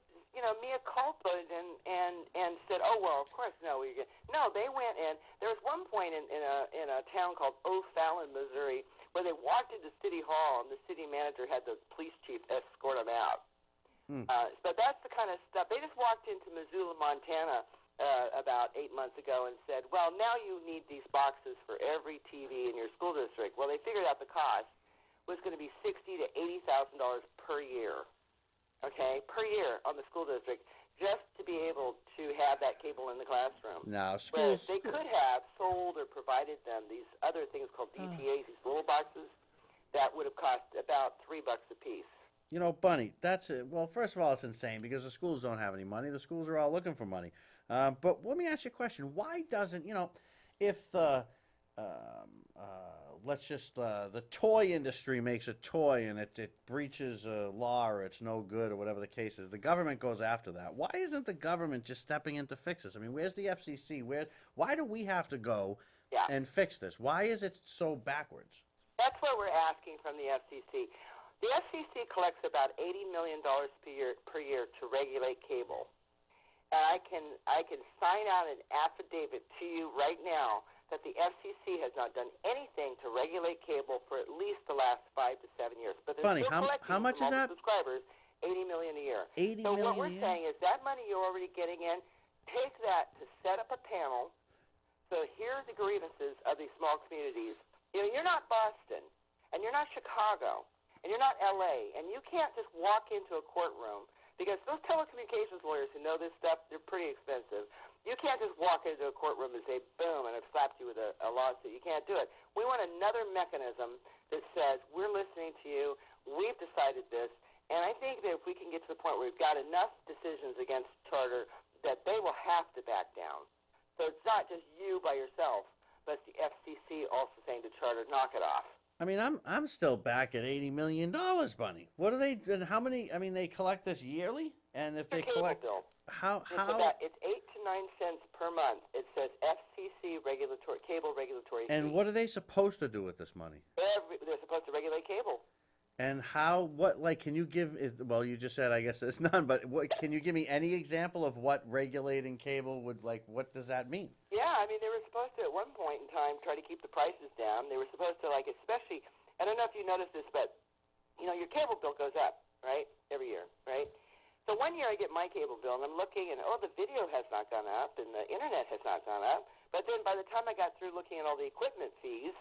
mea culpa and said, oh, well, of course, no. No, they went in. There was one point in a town called O'Fallon, Missouri, where they walked into City Hall and the city manager had the police chief escort them out. But that's the kind of stuff. They just walked into Missoula, Montana, about 8 months ago and said, well, now you need these boxes for every TV in your school district. Well, they figured out the cost was going to be $60,000 to $80,000 per year, okay, per year on the school district, just to be able to have that cable in the classroom. Now, Whereas they could have sold or provided them these other things called DTAs, these little boxes, that would have cost about $3 a piece. Bunny, that's it. Well, first of all, it's insane because the schools don't have any money. The schools are all looking for money. But let me ask you a question. Why doesn't, if the, the toy industry makes a toy and it breaches a law or it's no good or whatever the case is, the government goes after that. Why isn't the government just stepping in to fix this? I mean, where's the FCC? Why do we have to go and fix this? Why is it so backwards? That's what we're asking from the FCC. The FCC collects about $80 million per year to regulate cable. And I can sign out an affidavit to you right now that the FCC has not done anything to regulate cable for at least the last 5 to 7 years. But they're Bunny, still collecting how much from is all that? the subscribers, $80 million a year. $80 so million what we're a year? saying is that money you're already getting in, take that to set up a panel. So here are the grievances of these small communities. You're not Boston, and you're not Chicago, and you're not L.A., and you can't just walk into a courtroom because those telecommunications lawyers who know this stuff, they're pretty expensive. You can't just walk into a courtroom and say, boom, and I've slapped you with a lawsuit. You can't do it. We want another mechanism that says, we're listening to you, we've decided this, and I think that if we can get to the point where we've got enough decisions against Charter that they will have to back down. So it's not just you by yourself, but it's the FCC also saying to Charter, knock it off. I mean, I'm still back at $80 million, Bunny. What do they? And how many? I mean, they collect this yearly, and if Your they cable collect, bill. how? It's 8 to 9 cents per month. It says FCC regulatory cable regulatory And fee. what are they supposed to do with this money? They're supposed to regulate cable. And how? What? Like, can you give? Well, you just said I guess there's none, but what? Can you give me any example of what regulating cable would like? What does that mean? Yeah, I mean, they were supposed to, at one point in time, try to keep the prices down. They were supposed to, like, especially, I don't know if you noticed this, but, you know, your cable bill goes up, right, every year, right? So one year I get my cable bill, and I'm looking, and, oh, the video has not gone up, and the internet has not gone up. But then by the time I got through looking at all the equipment fees,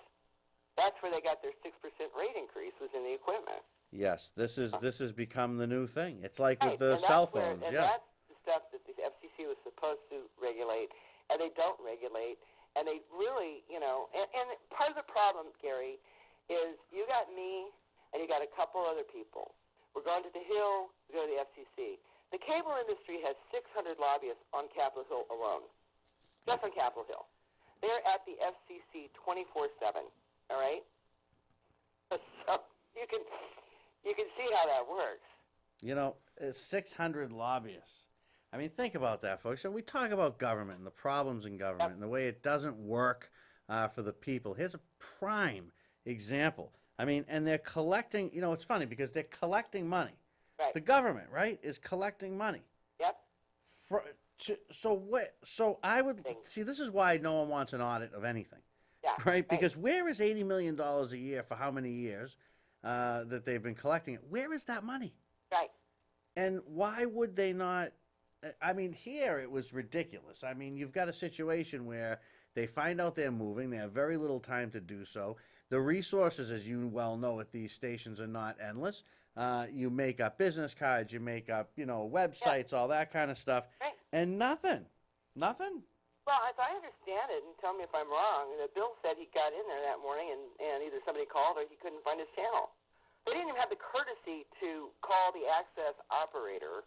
that's where they got their 6% rate increase, was in the equipment. Yes, this has become the new thing. It's like Right, with the and cell that's where- phones. and Yeah. that's the stuff that the FCC was supposed to regulate, and they don't regulate, and they really, you know, and part of the problem, Gary, is you got me, and you got a couple other people. We're going to the Hill, we go to the FCC. The cable industry has 600 lobbyists on Capitol Hill alone, just on Capitol Hill. They're at the FCC 24/7, all right? So you can see how that works. You know, 600 lobbyists. I mean, think about that, folks. And we talk about government and the problems in government and the way it doesn't work for the people. Here's a prime example. I mean, and they're collecting, you know, it's funny because they're collecting money. Right. The government, right, is collecting money. Yep. So I would see, this is why no one wants an audit of anything. Yeah. Right? Because where is $80 million a year for how many years that they've been collecting it? Where is that money? Right. And why would they not? I mean, here it was ridiculous. I mean, you've got a situation where they find out they're moving, they have very little time to do so. The resources, as you well know, at these stations are not endless. You make up business cards, you make up, you know, websites, all that kind of stuff, Right. and nothing. Nothing. Well, as I understand it, and tell me if I'm wrong, Bill said he got in there that morning and either somebody called or he couldn't find his channel. They didn't even have the courtesy to call the access operator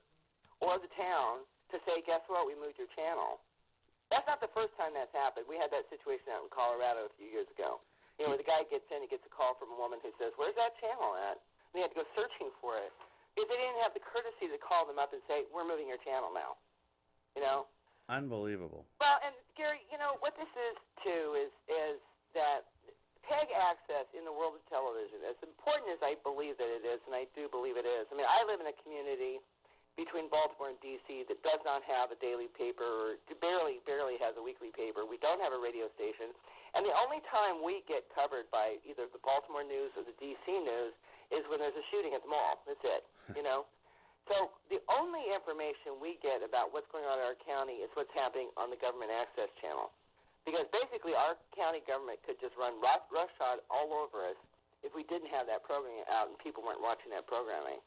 or the town to say, guess what, we moved your channel. That's not the first time that's happened. We had that situation out in Colorado a few years ago. You know, where the guy gets in, he gets a call from a woman who says, where's that channel at? And they had to go searching for it. Because they didn't have the courtesy to call them up and say, we're moving your channel now. You know? Unbelievable. Well, and Gary, you know, what this is, too, is that PEG access in the world of television, as important as I believe that it is, and I do believe it is. I mean, I live in a community between Baltimore and D.C. that does not have a daily paper or barely has a weekly paper. We don't have a radio station. And the only time we get covered by either the Baltimore news or the D.C. news is when there's a shooting at the mall. That's it, you know? So the only information we get about what's going on in our county is what's happening on the government access channel. Because basically our county government could just run roughshod all over us if we didn't have that programming out and people weren't watching that programming.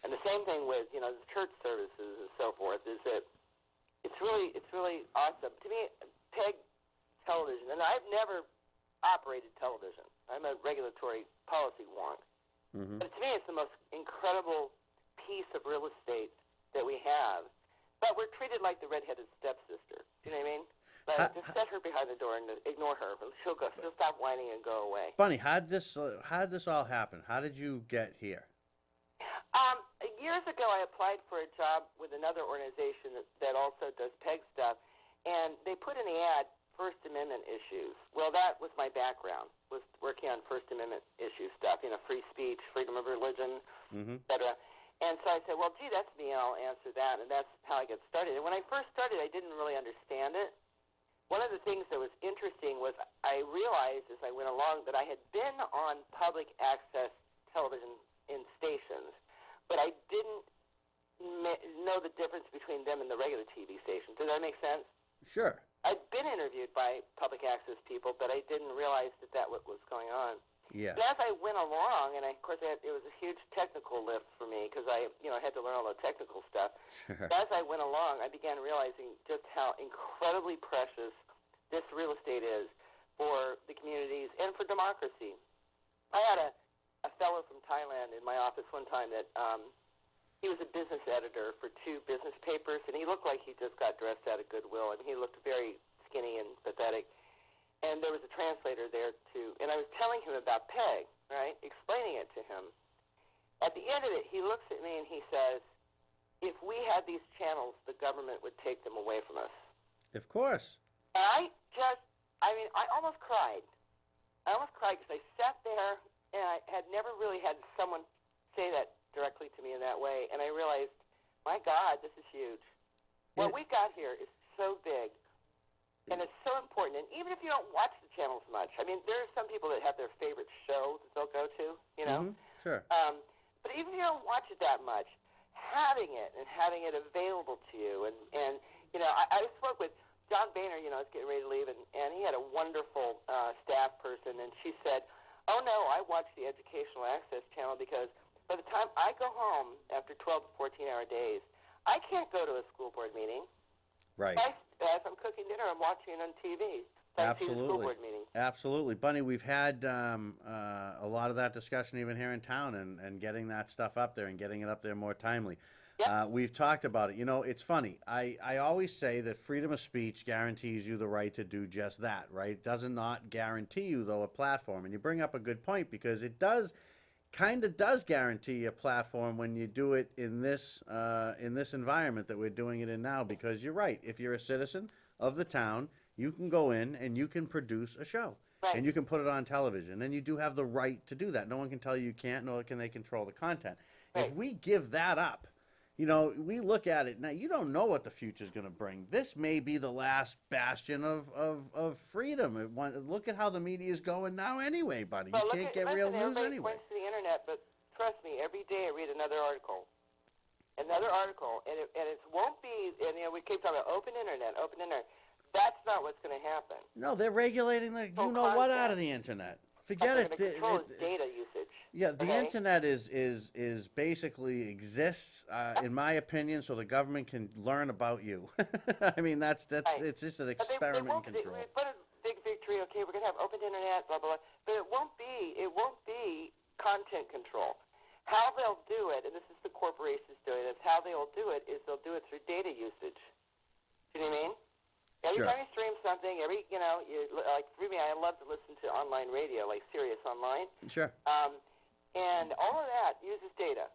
And the same thing with, you know, the church services and so forth, is that it's really awesome. To me, PEG television, and I've never operated television. I'm a regulatory policy wonk. Mm-hmm. But to me, it's the most incredible piece of real estate that we have. But we're treated like the redheaded stepsister. Do you know what I mean? Like, just set her behind the door and ignore her. She'll stop whining and go away. Bunny, how did this all happen? How did you get here? Years ago, I applied for a job with another organization that also does PEG stuff, and they put in the ad First Amendment issues. Well, that was my background, was working on First Amendment issue stuff, you know, free speech, freedom of religion, et cetera. And so I said, well, gee, that's me, I'll answer that, and that's how I got started. And when I first started, I didn't really understand it. One of the things that was interesting was I realized as I went along that I had been on public access television in stations, but I didn't know the difference between them and the regular TV stations. Does that make sense? Sure. I'd been interviewed by public access people, but I didn't realize that what was going on. Yeah. But as I went along, and of course it was a huge technical lift for me because I had to learn all the technical stuff. Sure. As I went along, I began realizing just how incredibly precious this real estate is for the communities and for democracy. I had a fellow from Thailand in my office one time that he was a business editor for 2 business papers, and he looked like he just got dressed out of Goodwill, and he looked very skinny and pathetic. and there was a translator there too. And I was telling him about PEG, right, explaining it to him. At the end of it, he looks at me and he says, if we had these channels, the government would take them away from us. Of course. And I almost cried. I almost cried because I sat there and I had never really had someone say that directly to me in that way. And I realized, my God, this is huge. What we got here is so big. And it's so important. And even if you don't watch the channels much, I mean, there are some people that have their favorite show that they'll go to, you know. Sure. But even if you don't watch it that much, having it and having it available to you. And you know, I spoke with John Boehner, you know, is getting ready to leave, and he had a wonderful staff person. And she said, oh, no, I watch the Educational Access Channel because by the time I go home after 12 to 14-hour days, I can't go to a school board meeting. Right. As I'm cooking dinner, I'm watching it on TV. So I see the school board meeting. Absolutely. Bunny, we've had a lot of that discussion even here in town and getting that stuff up there and getting it up there more timely. Yep. We've talked about it. You know, it's funny. I always say that freedom of speech guarantees you the right to do just that, right? It does not guarantee you, though, a platform. And you bring up a good point because it kind of does guarantee a platform when you do it in this environment that we're doing it in now, because you're right. If you're a citizen of the town, you can go in and you can produce a show. Right. And you can put it on television, and you do have the right to do that. No one can tell you can't, nor can they control the content. Right. If we give that up, you know, we look at it now, you don't know what the future is going to bring. This may be the last bastion of freedom. Look at how the media is going now anyway, buddy. You can't get real news everybody anyway. points to the internet, but trust me, every day I read another article, and it won't be. And you know, we keep talking about open internet. That's not what's going to happen. No, they're regulating the you know what out of the internet. Forget What it. they're going to control is data usage. Yeah, the okay? internet is basically exists, in my opinion, so the government can learn about you. I mean, that's Right. it's just an But they experiment in won't, control. we put a big victory. Okay, we're going to have open internet, blah blah blah. But it won't be content control. How they'll do it, and this is the corporations doing this. How they'll do it is they'll do it through data usage. Do you know what I mean? Every Sure. time you stream something, like for me, I love to listen to online radio, like Sirius Online. Sure. And all of that uses data.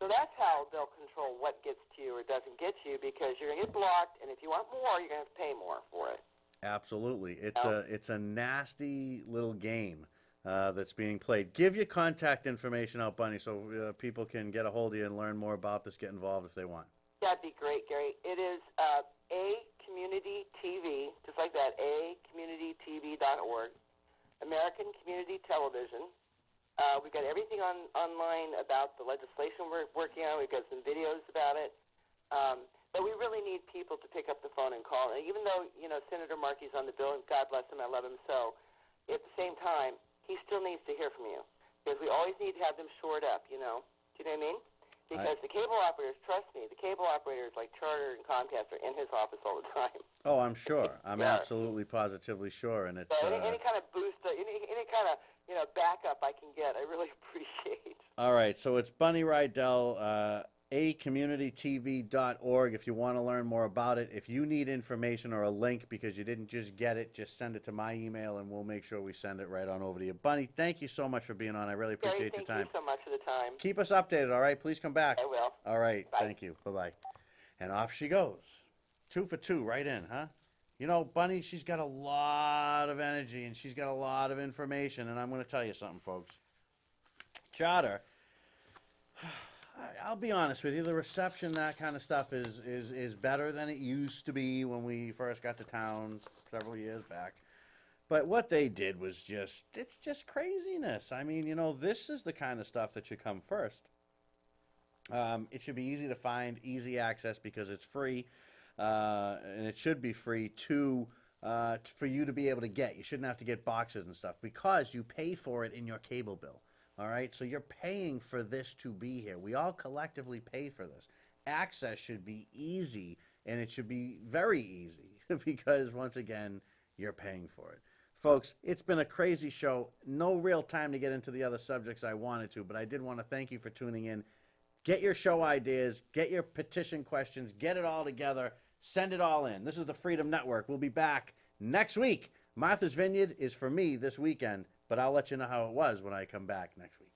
So that's how they'll control what gets to you or doesn't get to you, because you're going to get blocked, and if you want more, you're going to have to pay more for it. Absolutely. It's a nasty little game that's being played. Give your contact information out, Bunny, so people can get a hold of you and learn more about this, get involved if they want. That'd be great, Gary. It is A Community TV, just like that, acommunitytv.org, American Community Television. We've got everything online about the legislation we're working on. We've got some videos about it. But we really need people to pick up the phone and call. And even though, you know, Senator Markey's on the bill, and God bless him, I love him so, at the same time, he still needs to hear from you. Because we always need to have them shored up, you know. Do you know what I mean? Because the cable operators, trust me, the cable operators like Charter and Comcast are in his office all the time. Oh, I'm sure. I'm Yeah. absolutely positively sure. And it's So any kind of boost, any kind of, you know, backup I can get, I really appreciate. all right. So it's Bunny Rydell, acommunitytv.org if you want to learn more about it. If you need information or a link because you didn't just get it, just send it to my email and we'll make sure we send it right on over to you. Bunny, thank you so much for being on. I really Gary, appreciate your time. thank you so much for the time. Keep us updated, all right? Please come back. I will. All right. Bye. Thank you. Bye-bye. And off she goes. 2 for 2 right in, huh? You know, Bunny, she's got a lot of energy and she's got a lot of information. And I'm going to tell you something, folks. Charter, I'll be honest with you, the reception, that kind of stuff is better than it used to be when we first got to town several years back. But what they did was it's just craziness. I mean, you know, this is the kind of stuff that should come first. It should be easy to find, easy access because it's free, and it should be free for you to be able to get. You shouldn't have to get boxes and stuff because you pay for it in your cable bill. All right, so you're paying for this to be here. We all collectively pay for this. Access should be easy, and it should be very easy because, once again, you're paying for it. Folks, it's been a crazy show. No real time to get into the other subjects I wanted to, but I did want to thank you for tuning in. Get your show ideas, get your petition questions, get it all together, send it all in. This is the Freedom Network. We'll be back next week Martha's Vineyard is for me this weekend, but I'll let you know how it was when I come back next week.